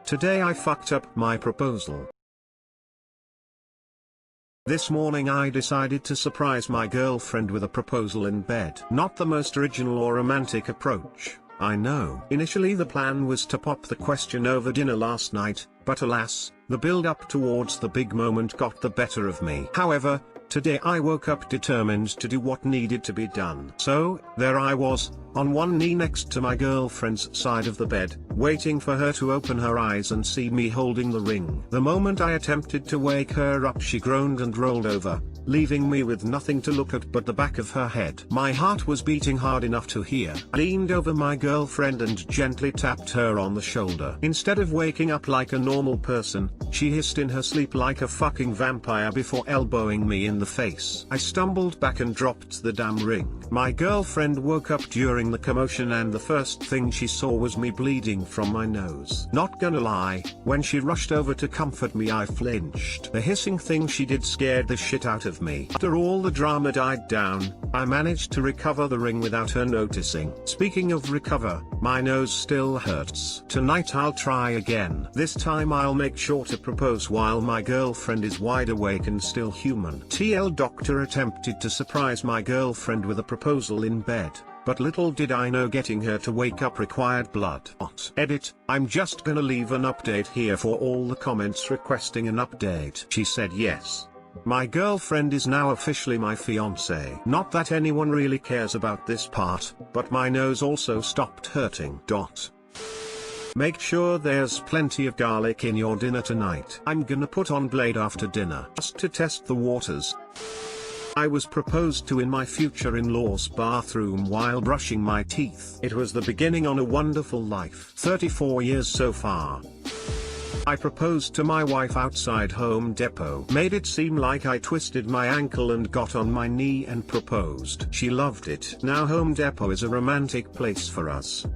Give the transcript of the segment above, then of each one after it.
Today I fucked up my proposal. This morning I decided to surprise my girlfriend with a proposal in bed. Not the most original or romantic approach, I know. Initially the plan was to pop the question over dinner last night, but alas, the build-up towards the big moment got the better of me. However, today I woke up determined to do what needed to be done. So, there I was, on one knee next to my girlfriend's side of the bed, waiting for her to open her eyes and see me holding the ring. The moment I attempted to wake her up, she groaned and rolled over, leaving me with nothing to look at but the back of her head. My heart was beating hard enough to hear. I leaned over my girlfriend and gently tapped her on the shoulder. Instead of waking up like a normal person, she hissed in her sleep like a fucking vampire before elbowing me in the face. I stumbled back and dropped the damn ring. My girlfriend woke up during the commotion and the first thing she saw was me bleeding from my nose. Not gonna lie, when she rushed over to comfort me I flinched. The hissing thing she did scared the shit out of me. After all the drama died down, I managed to recover the ring without her noticing. Speaking of recover, my nose still hurts. Tonight I'll try again. This time I'll make sure to propose while my girlfriend is wide awake and still human. TL Doctor attempted to surprise my girlfriend with a proposal in bed, but little did I know getting her to wake up required blood. Edit, I'm just gonna leave an update here for all the comments requesting an update. She said yes. My girlfriend is now officially my fiancé. Not that anyone really cares about this part, but my nose also stopped hurting. Make sure there's plenty of garlic in your dinner tonight. I'm gonna put on Blade after dinner, just to test the waters. I was proposed to in my future-in-law's bathroom while brushing my teeth. It was the beginning on a wonderful life. 34 years so far. I proposed to my wife outside Home Depot. Made it seem like I twisted my ankle and got on my knee and proposed. She loved it. Now Home Depot is a romantic place for us.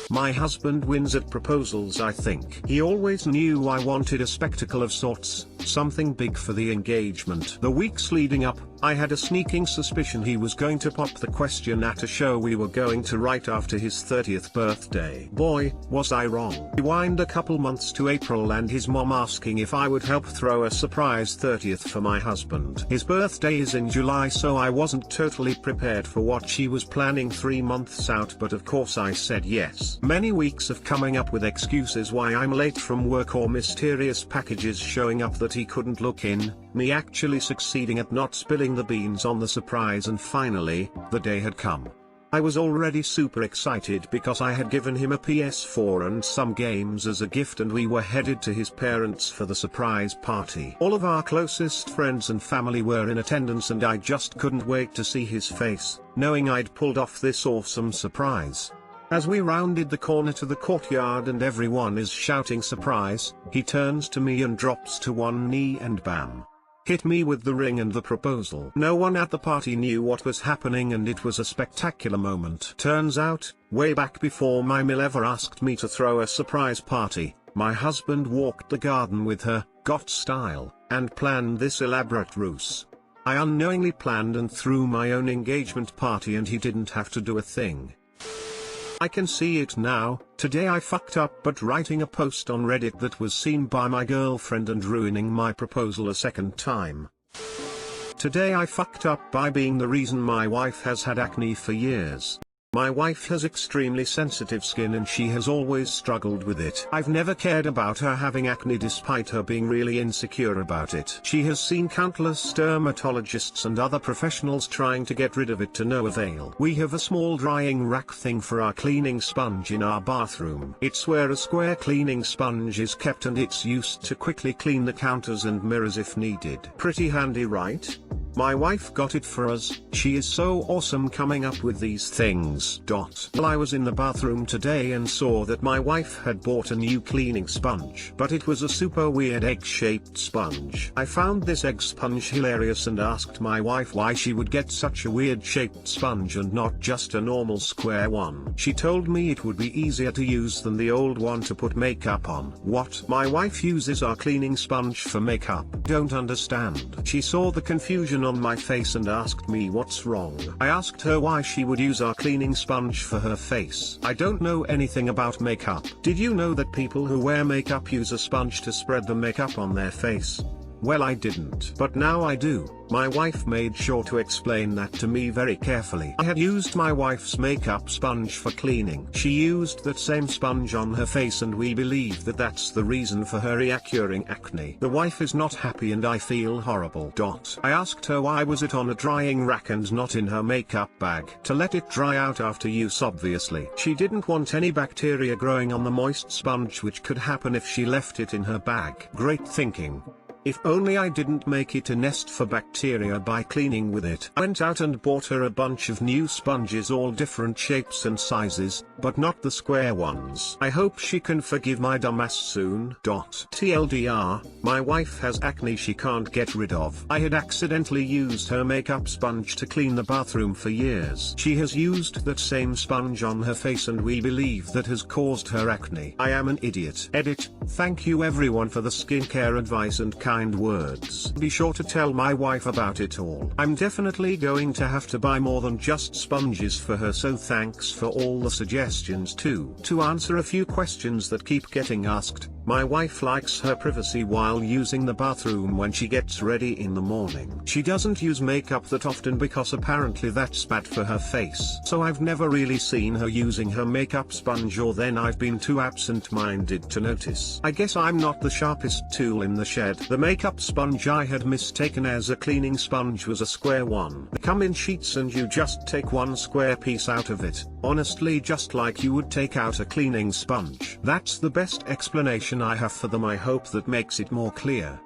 My husband wins at proposals, I think. He always knew I wanted a spectacle of sorts, something big for the engagement. The weeks leading up, I had a sneaking suspicion he was going to pop the question at a show we were going to right after his 30th birthday. Boy, was I wrong. Rewind a couple months to April and his mom asking if I would help throw a surprise 30th for my husband. His birthday is in July, so I wasn't totally prepared for what she was planning 3 months out, but of course I said yes. Many weeks of coming up with excuses why I'm late from work or mysterious packages showing up that he couldn't look in, me actually succeeding at not spilling the beans on the surprise, and finally, the day had come. I was already super excited because I had given him a PS4 and some games as a gift, and we were headed to his parents for the surprise party. All of our closest friends and family were in attendance and I just couldn't wait to see his face, knowing I'd pulled off this awesome surprise. As we rounded the corner to the courtyard and everyone is shouting surprise, he turns to me and drops to one knee and bam. Hit me with the ring and the proposal. No one at the party knew what was happening and it was a spectacular moment. Turns out, way back before my Mill ever asked me to throw a surprise party, my husband walked the garden with her, got style, and planned this elaborate ruse. I unknowingly planned and threw my own engagement party and he didn't have to do a thing. I can see it now. Today I fucked up but writing a post on Reddit that was seen by my girlfriend and ruining my proposal a second time. Today I fucked up by being the reason my wife has had acne for years. My wife has extremely sensitive skin and she has always struggled with it. I've never cared about her having acne despite her being really insecure about it. She has seen countless dermatologists and other professionals trying to get rid of it to no avail. We have a small drying rack thing for our cleaning sponge in our bathroom. It's where a square cleaning sponge is kept and it's used to quickly clean the counters and mirrors if needed. Pretty handy, right? My wife got it for us. She is so awesome coming up with these things. Well, I was in the bathroom today and saw that my wife had bought a new cleaning sponge, but it was a super weird egg-shaped sponge. I found this egg sponge hilarious and asked my wife why she would get such a weird shaped sponge and not just a normal square one. She told me it would be easier to use than the old one to put makeup on. What? My wife uses our cleaning sponge for makeup? Don't understand. She saw the confusion question on my face and asked me what's wrong. I asked her why she would use our cleaning sponge for her face. I don't know anything about makeup. Did you know that people who wear makeup use a sponge to spread the makeup on their face? Well, I didn't. But now I do. My wife made sure to explain that to me very carefully. I had used my wife's makeup sponge for cleaning. She used that same sponge on her face and we believe that that's the reason for her reoccurring acne. The wife is not happy and I feel horrible. I asked her why was it on a drying rack and not in her makeup bag. To let it dry out after use, obviously. She didn't want any bacteria growing on the moist sponge, which could happen if she left it in her bag. Great thinking. If only I didn't make it a nest for bacteria by cleaning with it. I went out and bought her a bunch of new sponges, all different shapes and sizes, but not the square ones. I hope she can forgive my dumbass soon. TLDR, my wife has acne she can't get rid of. I had accidentally used her makeup sponge to clean the bathroom for years. She has used that same sponge on her face and we believe that has caused her acne. I am an idiot. Edit. Thank you everyone for the skincare advice and kind words. Be sure to tell my wife about it all. I'm definitely going to have to buy more than just sponges for her, so thanks for all the suggestions too. To answer a few questions that keep getting asked, my wife likes her privacy while using the bathroom when she gets ready in the morning. She doesn't use makeup that often because apparently that's bad for her face. So I've never really seen her using her makeup sponge, or then I've been too absent-minded to notice. I guess I'm not the sharpest tool in the shed. The makeup sponge I had mistaken as a cleaning sponge was a square one. They come in sheets and you just take one square piece out of it. Honestly, just like you would take out a cleaning sponge. That's the best explanation I have for them. I hope that makes it more clear.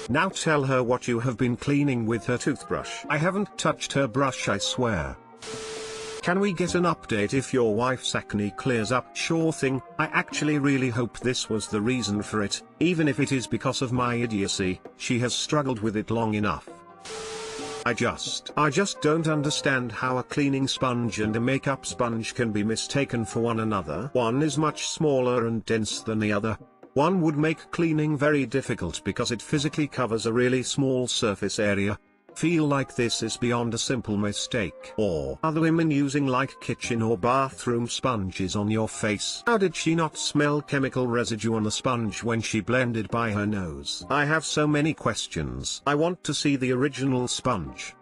Now tell her what you have been cleaning with her toothbrush. I haven't touched her brush, I swear. Can we get an update if your wife's acne clears up? Sure thing. I actually really hope this was the reason for it, even if it is because of my idiocy. She has struggled with it long enough. I just don't understand how a cleaning sponge and a makeup sponge can be mistaken for one another. One is much smaller and dense than the other. One would make cleaning very difficult because it physically covers a really small surface area. Feel like this is beyond a simple mistake. Or are the women using like kitchen or bathroom sponges on your face? How did she not smell chemical residue on the sponge when she blended by her nose? I have so many questions. I want to see the original sponge.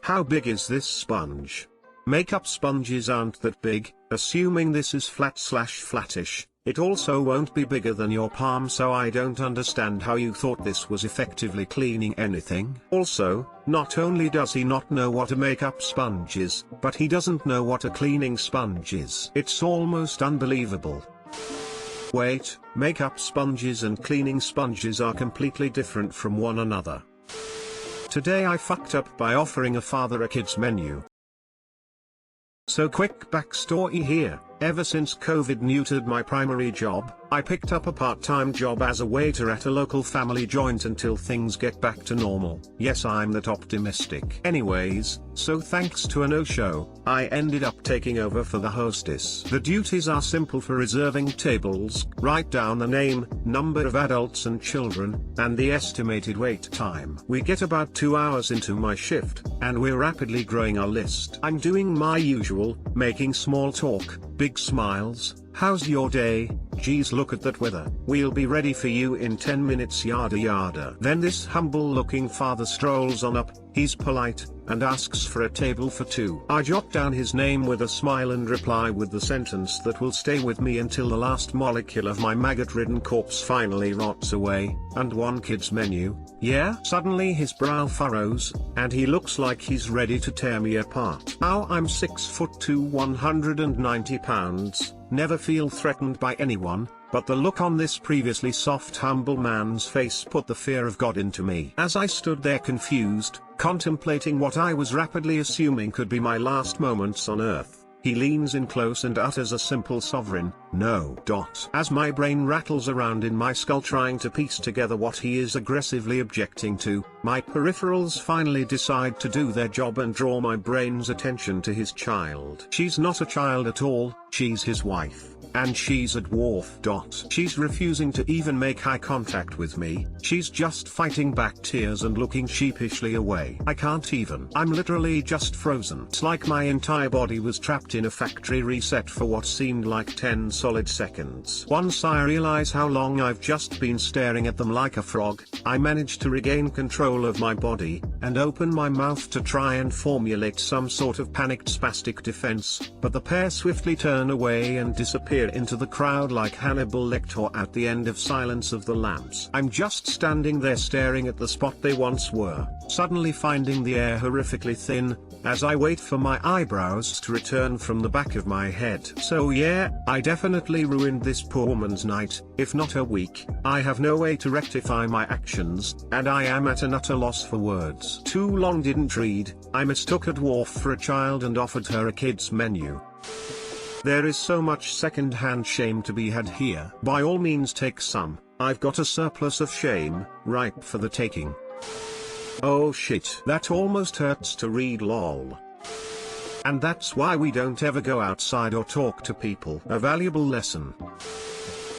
How big is this sponge? Makeup sponges aren't that big, assuming this is flat/flattish. It also won't be bigger than your palm, so I don't understand how you thought this was effectively cleaning anything. Also, not only does he not know what a makeup sponge is, but he doesn't know what a cleaning sponge is. It's almost unbelievable. Wait, makeup sponges and cleaning sponges are completely different from one another. Today I fucked up by offering a father a kids menu. So quick backstory here. Ever since COVID neutered my primary job, I picked up a part-time job as a waiter at a local family joint until things get back to normal. Yes, I'm that optimistic. Anyways, so thanks to a no-show, I ended up taking over for the hostess. The duties are simple for reserving tables: write down the name, number of adults and children, and the estimated wait time. We get about 2 hours into my shift, and we're rapidly growing our list. I'm doing my usual, making small talk, big smiles. How's your day? Geez, look at that weather. We'll be ready for you in 10 minutes, yada yada. Then this humble looking father strolls on up. He's polite, and asks for a table for two. I jot down his name with a smile and reply with the sentence that will stay with me until the last molecule of my maggot-ridden corpse finally rots away, and one kid's menu. Yeah? Suddenly his brow furrows, and he looks like he's ready to tear me apart. Now I'm 6'2", 190 pounds, never feel threatened by anyone, but the look on this previously soft humble man's face put the fear of God into me. As I stood there confused, contemplating what I was rapidly assuming could be my last moments on earth, he leans in close and utters a simple sovereign, No. As my brain rattles around in my skull trying to piece together what he is aggressively objecting to, my peripherals finally decide to do their job and draw my brain's attention to his child. She's not a child at all, she's his wife. And she's a dwarf. She's refusing to even make eye contact with me, she's just fighting back tears and looking sheepishly away. I can't even. I'm literally just frozen. It's like my entire body was trapped in a factory reset for what seemed like 10 solid seconds. Once I realize how long I've just been staring at them like a frog, I manage to regain control of my body, and open my mouth to try and formulate some sort of panicked spastic defense, but the pair swiftly turn away and disappear into the crowd like Hannibal Lecter at the end of Silence of the Lambs. I'm just standing there staring at the spot they once were, suddenly finding the air horrifically thin, as I wait for my eyebrows to return from the back of my head. So yeah, I definitely ruined this poor woman's night, if not her week. I have no way to rectify my actions, and I am at an utter loss for words. Too long didn't read, I mistook a dwarf for a child and offered her a kid's menu. There is so much second-hand shame to be had here. By all means take some, I've got a surplus of shame, ripe for the taking. Oh shit, that almost hurts to read, lol. And that's why we don't ever go outside or talk to people. A valuable lesson.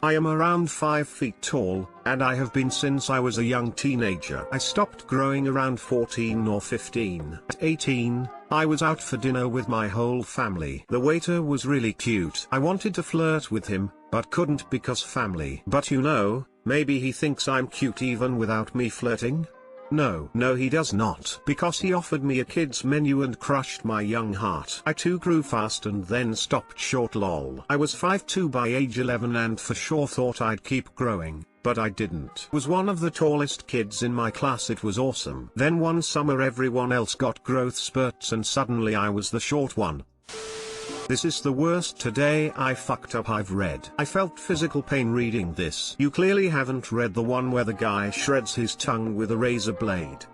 I am around 5 feet tall, and I have been since I was a young teenager. I stopped growing around 14 or 15. At 18, I was out for dinner with my whole family. The waiter was really cute. I wanted to flirt with him, but couldn't because family. But you know, maybe he thinks I'm cute even without me flirting? No, he does not. Because he offered me a kid's menu and crushed my young heart. I too grew fast and then stopped short, lol. I was 5'2" by age 11 and for sure thought I'd keep growing, but I didn't. Was one of the tallest kids in my class. It was awesome. Then one summer everyone else got growth spurts and suddenly I was the short one. This is the worst today I fucked up I've read. I felt physical pain reading this. You clearly haven't read the one where the guy shreds his tongue with a razor blade.